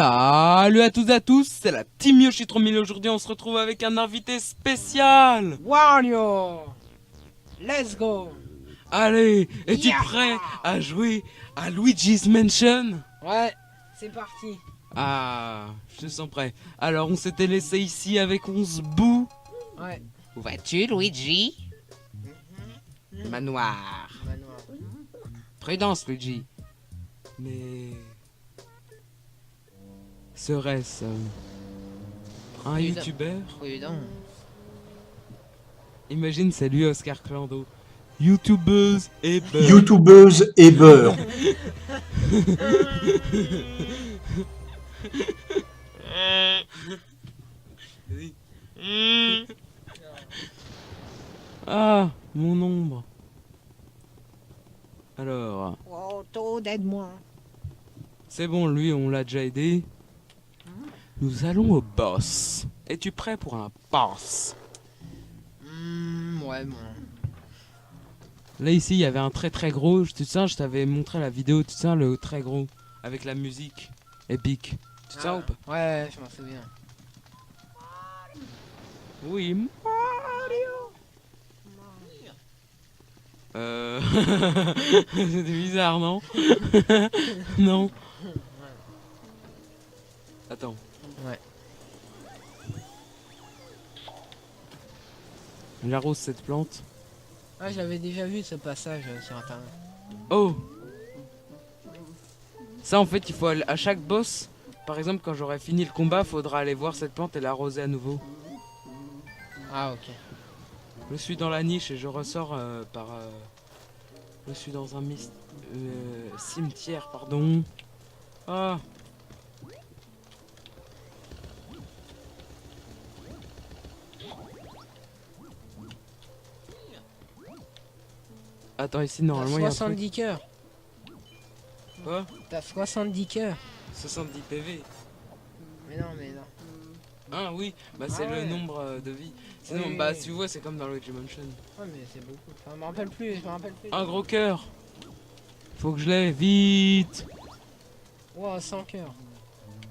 Salut à toutes et à tous, c'est la Team Yoshi 3000. Aujourd'hui on se retrouve avec un invité spécial. Wario! Let's go! Allez, es-tu Yeah! prêt à jouer à Luigi's Mansion? Ouais, c'est parti. Ah, je sens prêt. Alors on s'était laissé ici avec 11 bouts. Ouais. Où vas-tu Luigi? Manoir. Manoir. Prudence Luigi. Mais... serait-ce un Prudent- youtubeur? Prudent. Imagine c'est lui Oscar Clando. YouTubeuse et beurre. YouTubeuse et beurre. Ah, mon ombre. Alors, Oh, Toad, aide-moi. c'est bon, lui, on l'a déjà aidé. Nous allons au boss. Es-tu prêt pour un boss? Ouais, bon. Là, ici, il y avait un très très gros. Tu sais, je t'avais montré la vidéo, tu sais, le très gros. Avec la musique épique. Tu sais ou pas? Ouais, je m'en souviens. Oui, Mario. C'était bizarre, non? Non. Attends. Ouais. J'arrose cette plante. Ah, j'avais déjà vu ce passage sur internet. Oh! Ça, en fait, il faut aller à chaque boss. Par exemple, quand j'aurai fini le combat, faudra aller voir cette plante et l'arroser à nouveau. Ah, ok. Je suis dans la niche et je ressors par. Je suis dans un cimetière, pardon. Ah! Attends, ici, T'as normalement, il y a un truc. 70 cœurs. Quoi? T'as 70 cœurs. 70 PV. Mais non. Ah oui, bah c'est Ah ouais. le nombre de vie. Sinon, Oui, bah oui. tu vois, c'est comme dans Luigi Mansion. Ouais, mais c'est beaucoup. Enfin, je me rappelle plus, Un gros cœur. Faut que je l'ai, vite. Wow, 100 cœurs.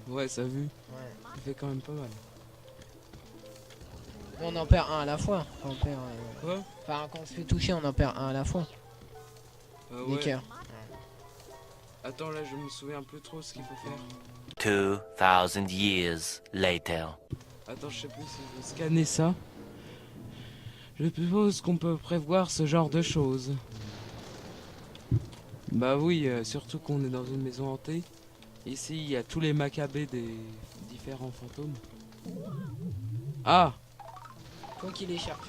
Ouais, ça a vu. Ouais. Ça fait quand même pas mal. On en perd un à la fois. Enfin, on perd, Quoi? enfin, quand on se fait toucher, on en perd un à la fois. Des Ouais. cœurs. Attends, là, je me souviens plus trop ce qu'il faut faire. 2,000 years later. Attends, je sais plus si je vais scanner ça. Je suppose qu'on peut prévoir ce genre de choses. Bah oui, surtout qu'on est dans une maison hantée. Ici, il y a tous les macabées des différents fantômes. Ah! Faut qu'il les cherche.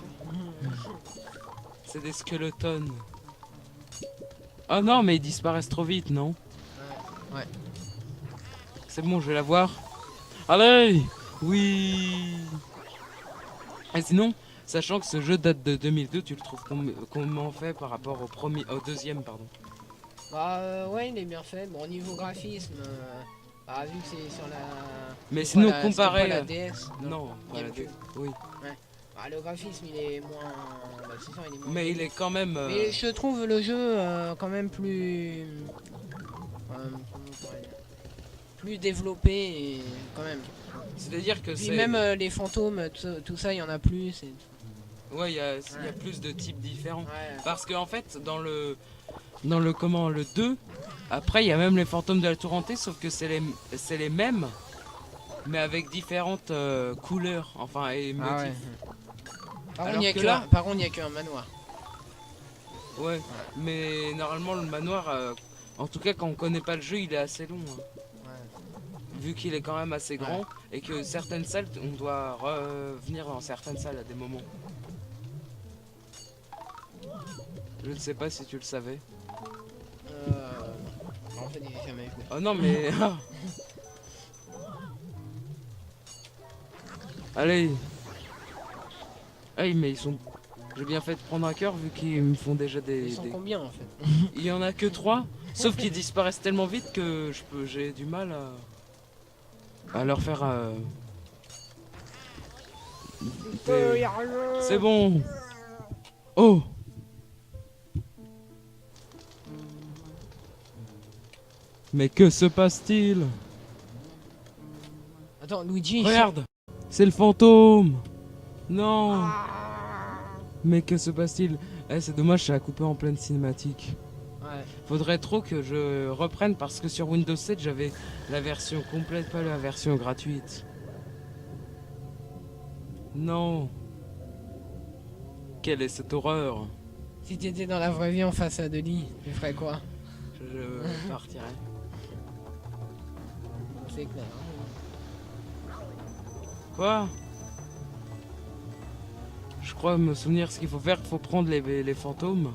C'est des skeletons. Oh non, mais ils disparaissent trop vite, non? Ouais. C'est bon, je vais la voir. Allez! Oui! Et sinon, sachant que ce jeu date de 2002, tu le trouves comment fait par rapport au deuxième, pardon. Bah ouais, il est bien fait. Bon, au niveau graphisme, bah, vu que c'est sur la... Mais c'est sinon, pas la- c'était comparé... pas la DS. Non, pas la GameCube. oui. Bah, le graphisme, il est moins... Bah, c'est ça, il est moins... Mais il est quand même... Mais je trouve le jeu quand même plus... comment on pourrait dire, plus développé et quand même. C'est-à-dire que Puis c'est... même les fantômes, tout ça, il y en a plus. Ouais, il y a plus de types différents. Ouais. Parce qu'en fait, dans le 2, après, il y a même les fantômes de la tour hantée, sauf que c'est les mêmes, mais avec différentes couleurs, enfin, et motifs. Ah ouais. Par contre, Alors il y a que que là- par contre, il y a qu'un manoir. Ouais, mais normalement, le manoir, en tout cas, quand on connaît pas le jeu, il est assez long. Hein. Ouais. Vu qu'il est quand même assez grand, et que certaines salles, on doit revenir dans certaines salles à des moments. Je ne sais pas si tu le savais. En fait, j'ai jamais joué. Oh non, mais... Allez. Hey, mais ils sont... J'ai bien fait de prendre un cœur vu qu'ils me font déjà Ils sont combien en fait? Il y en a que 3, sauf qu'ils disparaissent tellement vite que j'ai du mal à leur faire... C'est bon. Oh. Mais que se passe-t-il? Attends, Luigi. Regarde, c'est le fantôme. Non. Mais que se passe-t-il? Eh, c'est dommage, ça a coupé en pleine cinématique. Ouais. Faudrait trop que je reprenne parce que sur Windows 7 j'avais la version complète, pas la version gratuite. Non. Quelle est cette horreur? Si t'étais dans la vraie vie en face à Denis, tu ferais quoi? Je partirai. C'est clair. Quoi? Je crois me souvenir ce qu'il faut faire, il faut prendre les fantômes.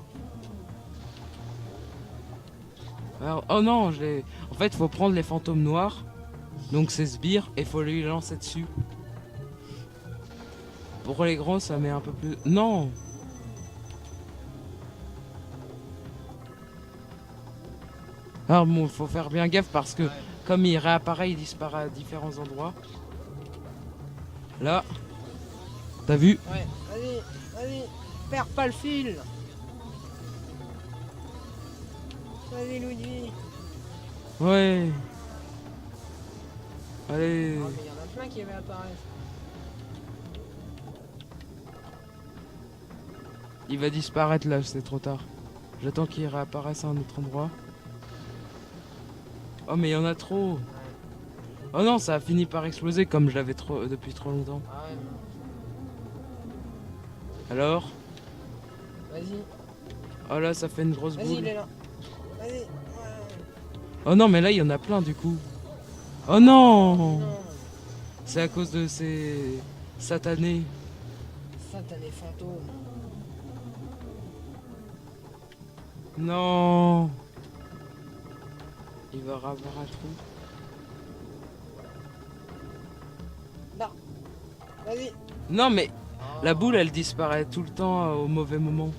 Alors, oh non, en fait, il faut prendre les fantômes noirs. Donc c'est sbire et faut lui lancer dessus. Pour les gros, ça met un peu plus... Non! Alors bon, faut faire bien gaffe parce que comme il réapparaît, il disparaît à différents endroits. Là. T'as vu? Ouais, vas-y, perds pas le fil. Vas-y, Luigi. Ouais. Allez. Oh, mais y en a plein qui réapparaissent. Il va disparaître là, c'est trop tard. J'attends qu'il réapparaisse à un autre endroit. Oh mais il y en a trop. Oh non, ça a fini par exploser comme je l'avais trop depuis trop longtemps. Ah ouais, Alors? vas-y, Oh là, ça fait une grosse vas-y, il boule. est là. Vas-y. Ouais. Oh non, mais là, il y en a plein du coup. Oh non! Non, C'est à cause de ces satanés. satané fantôme. Non! Il va avoir un trou. Non. Vas-y. Non, mais Oh. la boule, elle disparaît tout le temps au mauvais moment.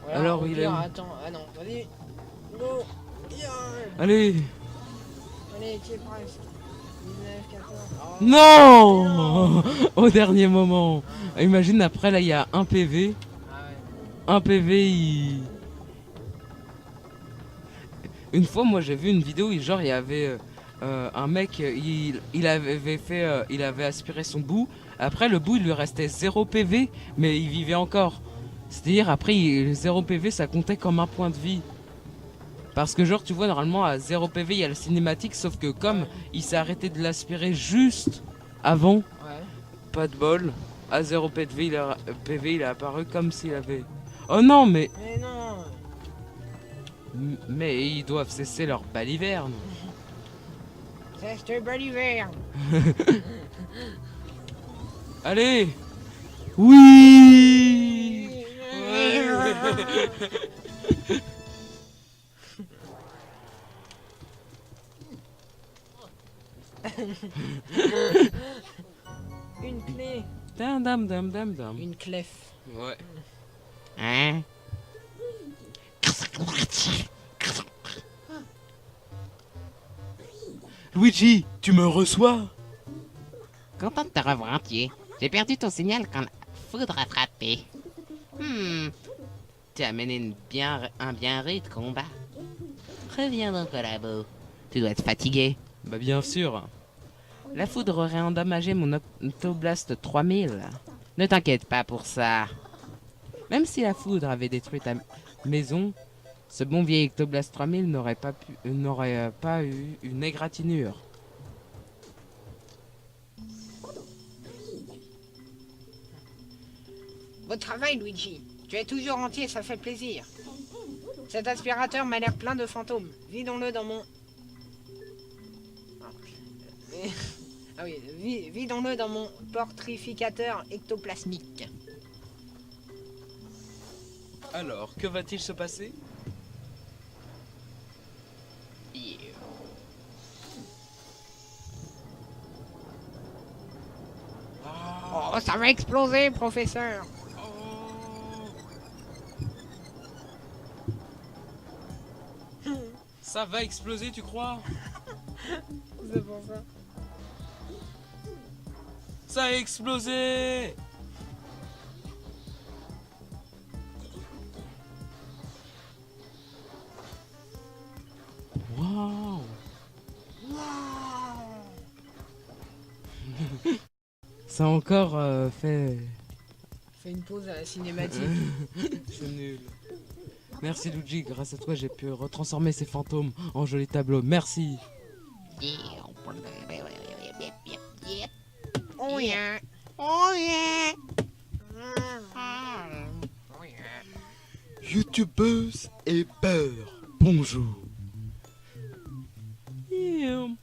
Voilà, Alors, au il pire, est où? attends, ah non, vas-y. Go. Yeah. Allez! Allez, tu es presque. 19, 14. Oh. Non! Au dernier moment. Imagine, après, là, il y a un PV. Ah ouais. Un PV, il... Une fois, moi, j'ai vu une vidéo, genre, il y avait un mec, il avait fait... il avait aspiré son bout. Après, le bout, il lui restait 0 PV, mais il vivait encore. C'est-à-dire, après, 0 PV, ça comptait comme un point de vie. Parce que, genre, tu vois, normalement, à 0 PV, il y a le cinématique, sauf que comme il s'est arrêté de l'aspirer juste avant, Ouais. pas de bol, à 0 PV, il a apparu comme s'il avait... Oh non, mais... Mais non. Mais ils doivent cesser leur baliverne. C'est ce bel hiver. Allez! Oui! Une clé. Dam dam dam dam dam. Une clef. Ouais. Hein? Luigi, tu me reçois? Content de te revoir entier. J'ai perdu ton signal quand la foudre a frappé. Tu as mené un bien rude combat. Reviens donc au labo. Tu dois être fatigué. Bah bien sûr. La foudre aurait endommagé mon Octoblast 3000. Ne t'inquiète pas pour ça. Même si la foudre avait détruit ta maison, ce bon vieil Octoblast 3000 n'aurait pas eu une égratignure. Beau travail, Luigi. Tu es toujours entier, ça fait plaisir. Cet aspirateur m'a l'air plein de fantômes. Vidons-le dans mon... Ah oui, vidons-le dans mon portrificateur ectoplasmique. Alors, que va-t-il se passer? Oh, ça va exploser, professeur. Ça va exploser, tu crois? C'est pour ça. Ça a explosé! Waouh! Ça a encore fait... Fais une pause à la cinématique. C'est nul. Merci Luigi, grâce à toi j'ai pu retransformer ces fantômes en jolis tableaux. Merci. Oh yeah. YouTubeuse et beurre. Bonjour. Il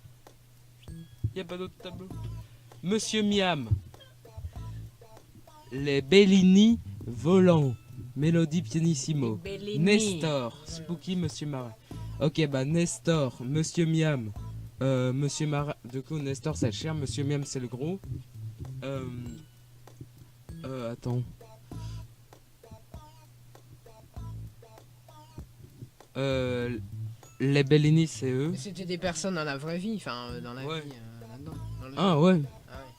y a pas d'autre tableau. Monsieur Miam. Les Bellini volants. Mélodie pianissimo. Bellini. Nestor. Spooky Monsieur Marin. Ok, bah Nestor, Monsieur Miam. Monsieur Marin. Du coup, Nestor c'est le chien. Monsieur Miam c'est le gros. Attends. Les Bellini c'est eux. Mais c'était des personnes dans la vraie vie, enfin dans la Ouais. vie là-dedans. Dans le Ah jeu. ouais. Ah ouais.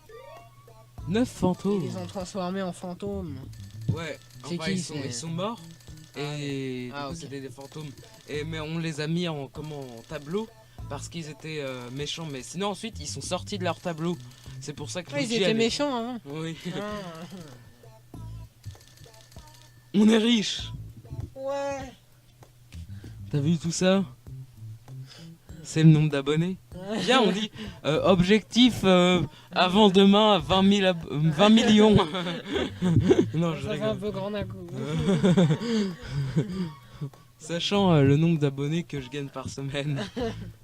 9 Ils fantômes. les ont transformés en fantômes. Ouais, C'est enfin, qui, ils sont morts et Ah, du coup, ok. c'était des fantômes. Mais on les a mis en tableau parce qu'ils étaient méchants. Mais sinon ensuite ils sont sortis de leur tableau. C'est pour ça que Ouais, ils Luigi étaient allait- méchants avant. Oui. Ah. On est riche. Ouais. T'as vu tout ça? C'est le nombre d'abonnés. Bien, on dit objectif avant demain 20 000 20 millions. Non, je Ça fait un rigole. peu grand d'un coup. Sachant le nombre d'abonnés que je gagne par semaine,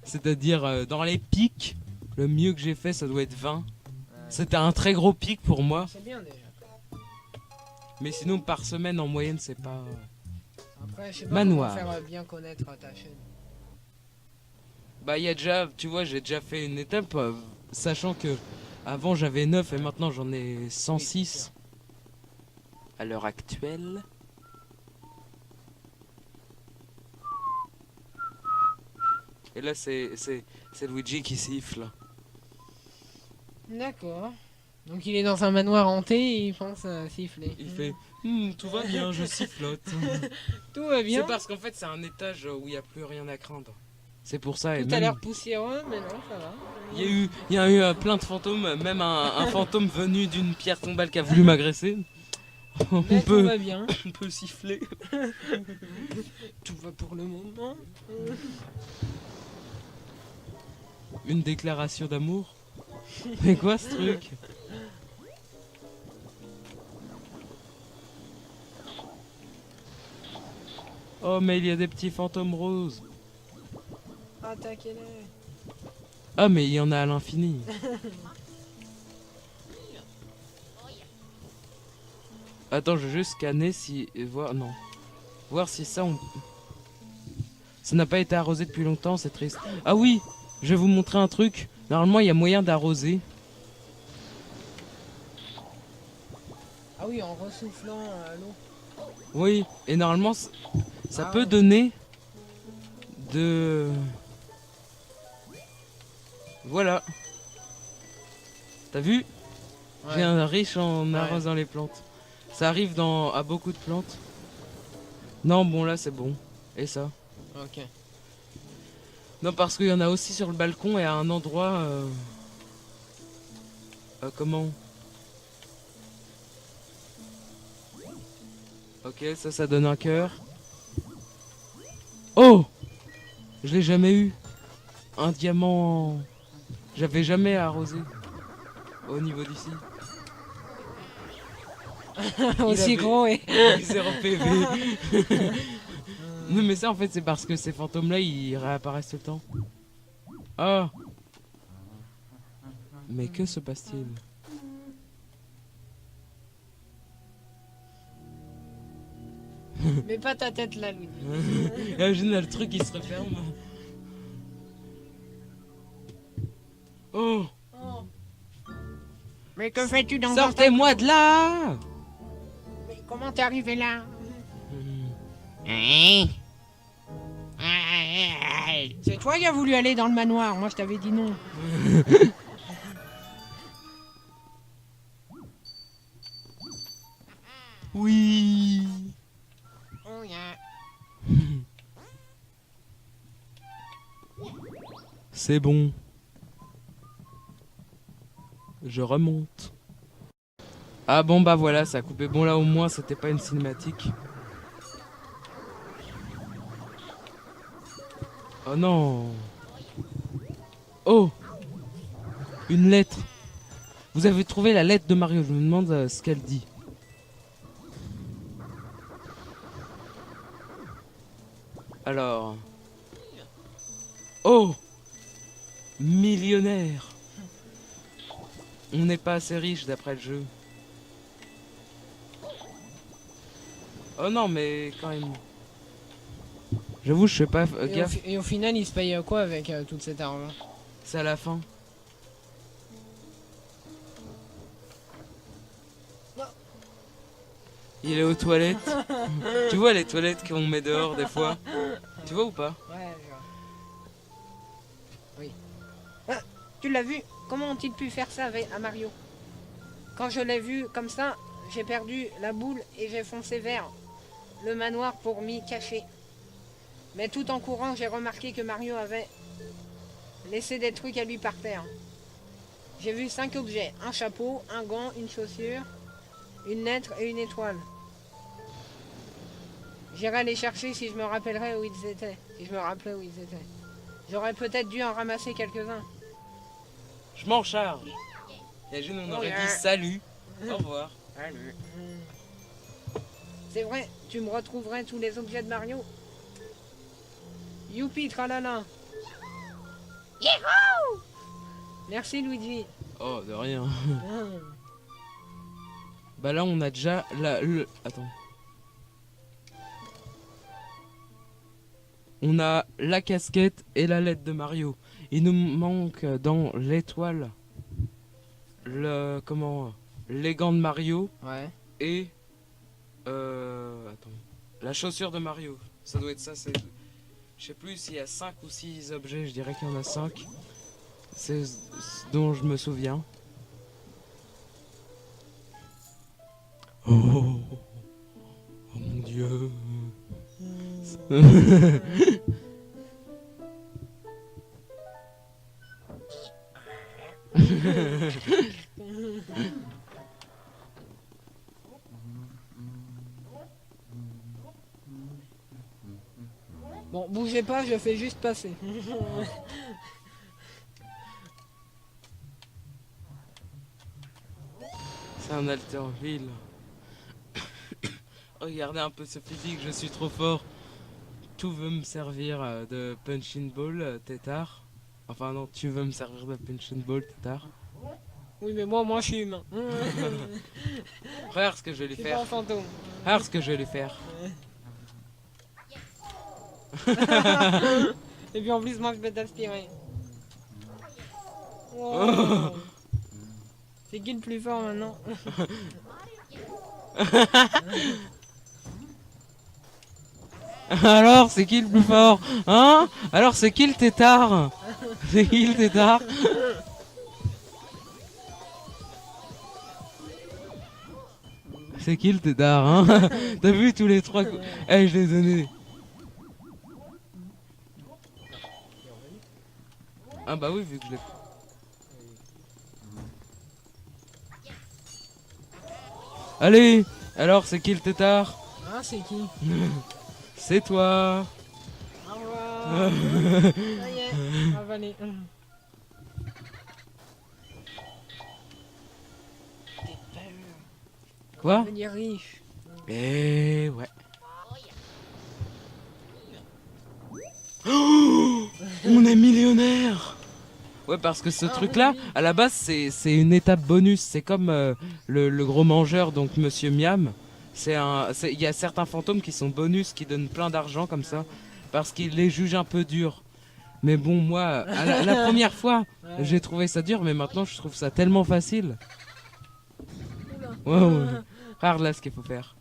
c'est-à-dire dans les pics, le mieux que j'ai fait ça doit être 20. C'était un très gros pic pour moi, C'est bien déjà. mais sinon par semaine en moyenne c'est pas... Après, je sais pas Manoir. comment faire bien connaître ta chaîne. Bah il y a déjà, tu vois, j'ai déjà fait une étape, sachant que avant j'avais 9 et maintenant j'en ai 106 à l'heure actuelle. Et là c'est Luigi qui siffle. D'accord. Donc il est dans un manoir hanté et il pense à siffler. Il fait tout va bien, je sifflote. Tout va bien. C'est parce qu'en fait c'est un étage où il n'y a plus rien à craindre. C'est pour ça. Et Tout a l'air poussiéreux, mais non, ça va. il y a eu plein de fantômes, même un fantôme venu d'une pierre tombale qui a voulu m'agresser. On Mais tout peut, va bien. on peut siffler. Tout va pour le moment. Une déclaration d'amour. Mais quoi ce truc? Oh mais il y a des petits fantômes roses. Attaquez-les. Ah mais il y en a à l'infini. Attends, je vais juste scanner si... et voir... Non. Voir si ça on... Ça n'a pas été arrosé depuis longtemps, c'est triste. Ah oui, je vais vous montrer un truc. Normalement, il y a moyen d'arroser. Ah oui, en ressoufflant l'eau. Oui, et normalement, ça Ah peut ouais. donner de... Voilà. T'as vu? Ouais. J'ai un riche en Ouais. arrosant les plantes. Ça arrive à beaucoup de plantes. Non, bon là c'est bon. Et ça? Ok. Non, parce qu'il y en a aussi sur le balcon et à un endroit... comment? Ok, ça donne un cœur. Oh! Je l'ai jamais eu. Un diamant... J'avais jamais arrosé. Au niveau d'ici. Aussi avait- gros et... 0 PV. Non mais ça en fait c'est parce que ces fantômes là ils réapparaissent tout le temps. Ah. Mais que se passe-t-il? Mets pas ta tête là, Louis. Imagine là, le truc il se referme. Oh. Mais que fais-tu dans Sortez-moi de là. Mais comment t'es arrivé là? Hein? C'est toi qui as voulu aller dans le manoir, moi je t'avais dit non. Oui. Oh yeah. C'est bon. Je remonte. Ah bon bah voilà, ça a coupé. Bon là au moins c'était pas une cinématique. Oh non. Oh, une lettre. Vous avez trouvé la lettre de Mario, je me demande ce qu'elle dit. Alors. Oh, millionnaire. On n'est pas assez riche d'après le jeu. Oh non mais quand même. J'avoue je sais pas gaffe, Et au final, il se paye quoi avec toute cette argent? c'est à la fin. Il est aux toilettes. Tu vois les toilettes qu'on met dehors des fois. Tu vois ou pas? Ouais, je vois. Oui. Ah, tu l'as vu? Comment ont-ils pu faire ça à Mario? Quand je l'ai vu comme ça, j'ai perdu la boule et j'ai foncé vers le manoir pour m'y cacher. Mais tout en courant, j'ai remarqué que Mario avait laissé des trucs à lui par terre. J'ai vu 5 objets, un chapeau, un gant, une chaussure, une lettre et une étoile. J'irai les chercher si je me rappellerai où ils étaient. Si je me rappelais où ils étaient. J'aurais peut-être dû en ramasser quelques-uns. Je m'en charge. Imagine on aurait dit salut. Au revoir. C'est vrai, tu me retrouverais tous les objets de Mario. Youpi, tralala. Yahoo! Merci Luigi. Oh de rien. Bah là on a déjà le... Attends. On a la casquette et la lettre de Mario. Il nous manque dans l'étoile le comment les gants de Mario Ouais. et attends, la chaussure de Mario. Ça doit être ça. C'est je sais plus s'il y a 5 ou 6 objets. Je dirais qu'il y en a 5. C'est ce dont je me souviens. Oh, oh mon Dieu. Bon, bougez pas, je fais juste passer. C'est un Alterville. Regardez un peu ce physique, je suis trop fort. Tout veut me servir de punching ball, tétard. Enfin non, tu veux me servir de punching ball, tétard. Oui, mais moi je suis humain. Regarde ce que je vais lui Je suis pas faire. un fantôme. Regarde ce que je vais lui faire. Et puis en plus, moi je vais t'aspirer. Wow. C'est qui le plus fort maintenant? Alors, c'est qui le plus fort? Hein? Alors, c'est qui le tétard? C'est qui le tétard? C'est qui le tétard, hein? T'as vu tous les trois coups? Eh, je l'ai donné. Ah bah oui, vu que je l'ai... Allez! Alors, c'est qui le tétard? Ah, c'est qui? C'est toi! Au revoir. Ça y est, avalé. Quoi? Devenir riche. Eh ouais. Oh, on est millionnaire. Ouais, parce que ce truc-là, à la base, c'est une étape bonus. C'est comme le gros mangeur, donc Monsieur Miam. Il y a certains fantômes qui sont bonus, qui donnent plein d'argent comme ça, parce qu'ils les jugent un peu durs. Mais bon, moi, la première fois, Ouais. j'ai trouvé ça dur, mais maintenant, je trouve ça tellement facile. Wow. Regarde là ce qu'il faut faire.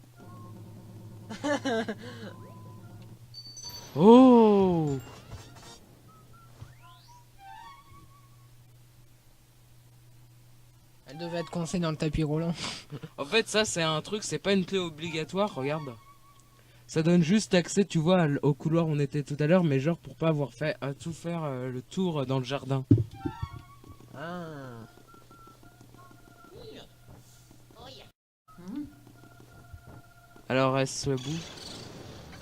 Oh! Elle devait être coincée dans le tapis roulant. En fait, ça, c'est un truc, c'est pas une clé obligatoire, regarde. Ça donne juste accès, tu vois, au couloir où on était tout à l'heure, mais genre pour pas avoir fait tout faire le tour dans le jardin. Ah. Alors reste le bout.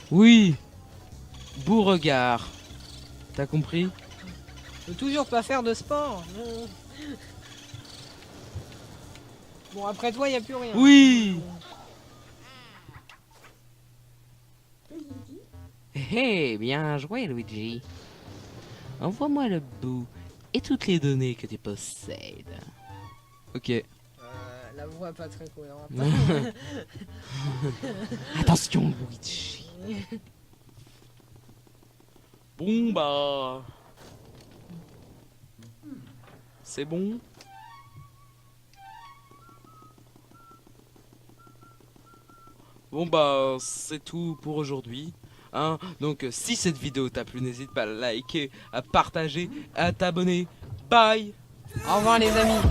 Oui. Beauregard. T'as compris? Je veux toujours pas faire de sport. Bon, après toi, il a plus rien. Oui. Hé, bien joué, Luigi. Envoie-moi le bout et toutes les données que tu possèdes. Ok. La voix pas très cohérente. Attention, Luigi. Bon bah. C'est bon. Bon bah c'est tout pour aujourd'hui. Hein, donc si cette vidéo t'a plu, n'hésite pas à liker, à partager, à t'abonner. Bye. Au revoir les amis.